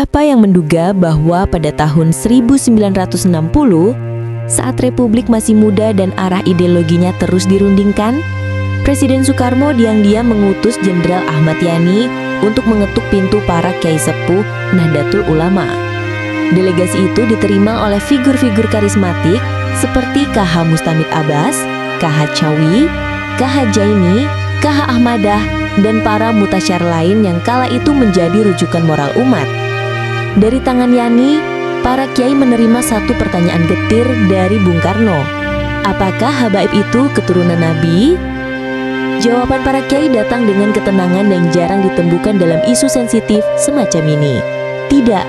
Siapa yang menduga bahwa pada tahun 1960, saat Republik masih muda dan arah ideologinya terus dirundingkan, Presiden Soekarno diam-diam mengutus Jenderal Ahmad Yani untuk mengetuk pintu para kiai sepuh Nahdlatul Ulama. Delegasi itu diterima oleh figur-figur karismatik seperti KH Mustamid Abbas, KH Cawi, KH Jaini, KH Ahmadah, dan para mutasyar lain yang kala itu menjadi rujukan moral umat. Dari tangan Yani, para kiai menerima satu pertanyaan getir dari Bung Karno. Apakah habaib itu keturunan Nabi? Jawaban para kiai datang dengan ketenangan yang jarang ditemukan dalam isu sensitif semacam ini. Tidak.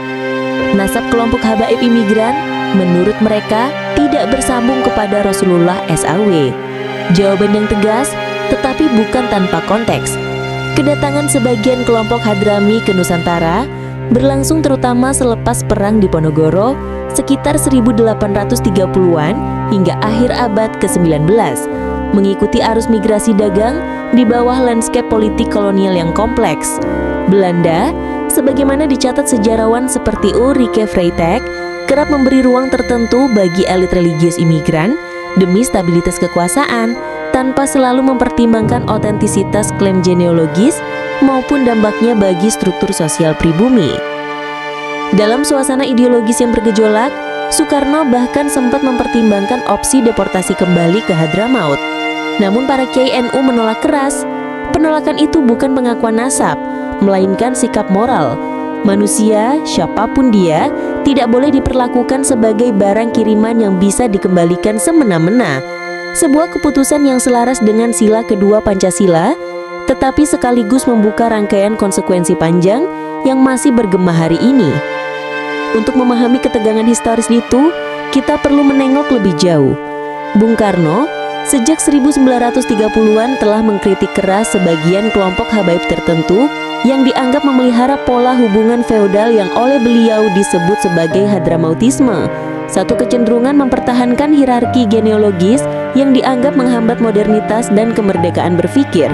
Nasab kelompok habaib imigran, menurut mereka, tidak bersambung kepada Rasulullah SAW. Jawaban yang tegas, tetapi bukan tanpa konteks. Kedatangan sebagian kelompok Hadrami ke Nusantara berlangsung terutama selepas perang di Ponorogo sekitar 1830-an hingga akhir abad ke-19, mengikuti arus migrasi dagang di bawah landscape politik kolonial yang kompleks. Belanda, sebagaimana dicatat sejarawan seperti Ulrike Freytag, kerap memberi ruang tertentu bagi elit religius imigran demi stabilitas kekuasaan, tanpa selalu mempertimbangkan otentisitas klaim genealogis maupun dampaknya bagi struktur sosial pribumi. Dalam suasana ideologis yang bergejolak, Soekarno bahkan sempat mempertimbangkan opsi deportasi kembali ke Hadramaut. Namun para kiai NU menolak keras. Penolakan itu bukan pengakuan nasab, melainkan sikap moral. Manusia, siapapun dia, tidak boleh diperlakukan sebagai barang kiriman yang bisa dikembalikan semena-mena. Sebuah keputusan yang selaras dengan sila kedua Pancasila, tetapi sekaligus membuka rangkaian konsekuensi panjang yang masih bergema hari ini. Untuk memahami ketegangan historis itu, kita perlu menengok lebih jauh. Bung Karno, sejak 1930-an telah mengkritik keras sebagian kelompok habaib tertentu yang dianggap memelihara pola hubungan feodal yang oleh beliau disebut sebagai Hadramautisme, satu kecenderungan mempertahankan hierarki genealogis yang dianggap menghambat modernitas dan kemerdekaan berpikir.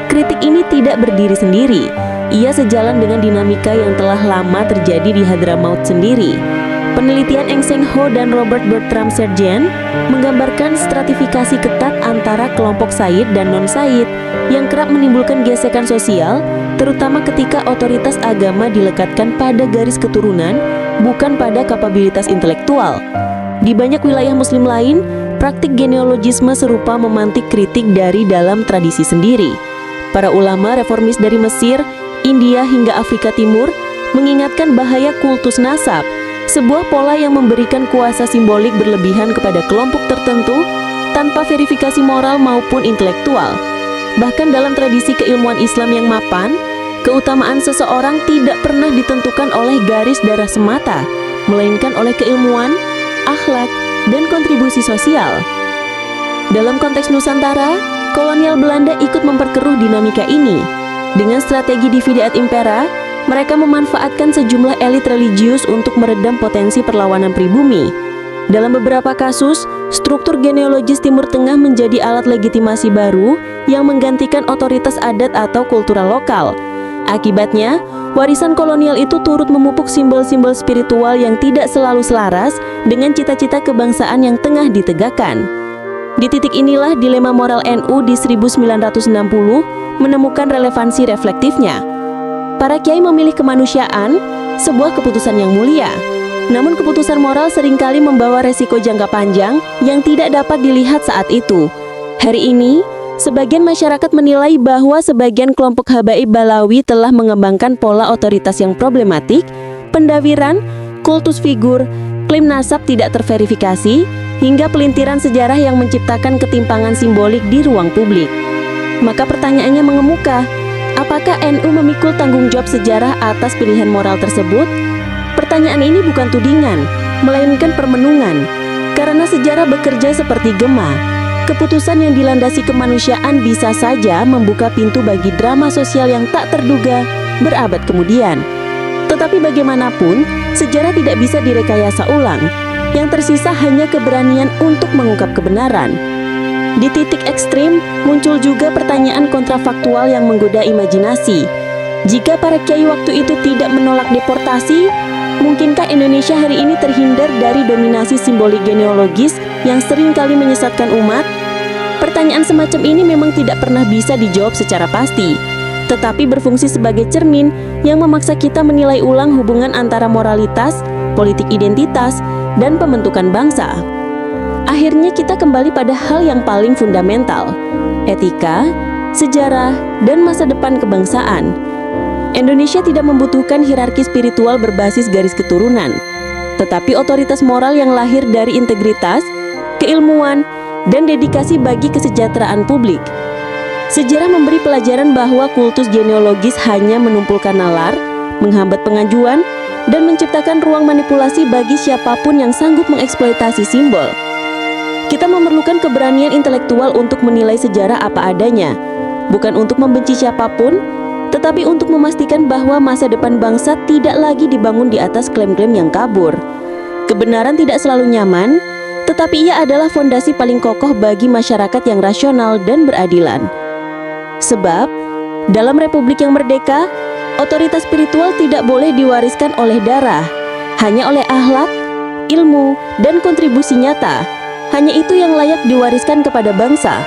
Kritik ini tidak berdiri sendiri, ia sejalan dengan dinamika yang telah lama terjadi di Hadramaut sendiri. Penelitian Eng Seng Ho dan Robert Bertram Sergent menggambarkan stratifikasi ketat antara kelompok Said dan non-Said yang kerap menimbulkan gesekan sosial, terutama ketika otoritas agama dilekatkan pada garis keturunan, bukan pada kapabilitas intelektual. Di banyak wilayah muslim lain, praktik genealogisme serupa memantik kritik dari dalam tradisi sendiri. Para ulama reformis dari Mesir, India hingga Afrika Timur mengingatkan bahaya kultus nasab, sebuah pola yang memberikan kuasa simbolik berlebihan kepada kelompok tertentu tanpa verifikasi moral maupun intelektual. Bahkan dalam tradisi keilmuan Islam yang mapan, keutamaan seseorang tidak pernah ditentukan oleh garis darah semata, melainkan oleh keilmuan, akhlak, dan kontribusi sosial. Dalam konteks Nusantara, kolonial Belanda ikut memperkeruh dinamika ini. Dengan strategi divide et impera, mereka memanfaatkan sejumlah elit religius untuk meredam potensi perlawanan pribumi. Dalam beberapa kasus, struktur genealogis Timur Tengah menjadi alat legitimasi baru yang menggantikan otoritas adat atau kultural lokal. Akibatnya, warisan kolonial itu turut memupuk simbol-simbol spiritual yang tidak selalu selaras dengan cita-cita kebangsaan yang tengah ditegakkan. Di titik inilah dilema moral NU di 1960 menemukan relevansi reflektifnya. Para kiai memilih kemanusiaan, sebuah keputusan yang mulia. Namun keputusan moral seringkali membawa resiko jangka panjang yang tidak dapat dilihat saat itu. Hari ini, sebagian masyarakat menilai bahwa sebagian kelompok habaib Balawi telah mengembangkan pola otoritas yang problematik, pendawiran, kultus figur, klaim nasab tidak terverifikasi, hingga pelintiran sejarah yang menciptakan ketimpangan simbolik di ruang publik. Maka pertanyaannya mengemuka, apakah NU memikul tanggung jawab sejarah atas pilihan moral tersebut? Pertanyaan ini bukan tudingan, melainkan permenungan, karena sejarah bekerja seperti gema. Keputusan yang dilandasi kemanusiaan bisa saja membuka pintu bagi drama sosial yang tak terduga berabad kemudian. Tetapi bagaimanapun, sejarah tidak bisa direkayasa ulang. Yang tersisa hanya keberanian untuk mengungkap kebenaran. Di titik ekstrim, muncul juga pertanyaan kontrafaktual yang menggoda imajinasi. Jika para kiai waktu itu tidak menolak deportasi, mungkinkah Indonesia hari ini terhindar dari dominasi simbolik genealogis yang sering kali menyesatkan umat? Pertanyaan semacam ini memang tidak pernah bisa dijawab secara pasti, tetapi berfungsi sebagai cermin yang memaksa kita menilai ulang hubungan antara moralitas, politik identitas, dan pembentukan bangsa. Akhirnya kita kembali pada hal yang paling fundamental, etika, sejarah, dan masa depan kebangsaan. Indonesia tidak membutuhkan hierarki spiritual berbasis garis keturunan, tetapi otoritas moral yang lahir dari integritas, keilmuan, dan dedikasi bagi kesejahteraan publik. Sejarah memberi pelajaran bahwa kultus genealogis hanya menumpulkan nalar, menghambat pengajuan, dan menciptakan ruang manipulasi bagi siapapun yang sanggup mengeksploitasi simbol. Kita memerlukan keberanian intelektual untuk menilai sejarah apa adanya, bukan untuk membenci siapapun, tetapi untuk memastikan bahwa masa depan bangsa tidak lagi dibangun di atas klaim-klaim yang kabur. Kebenaran tidak selalu nyaman, tetapi ia adalah fondasi paling kokoh bagi masyarakat yang rasional dan beradilan. Sebab, dalam republik yang merdeka, otoritas spiritual tidak boleh diwariskan oleh darah, hanya oleh akhlak, ilmu, dan kontribusi nyata. Hanya itu yang layak diwariskan kepada bangsa.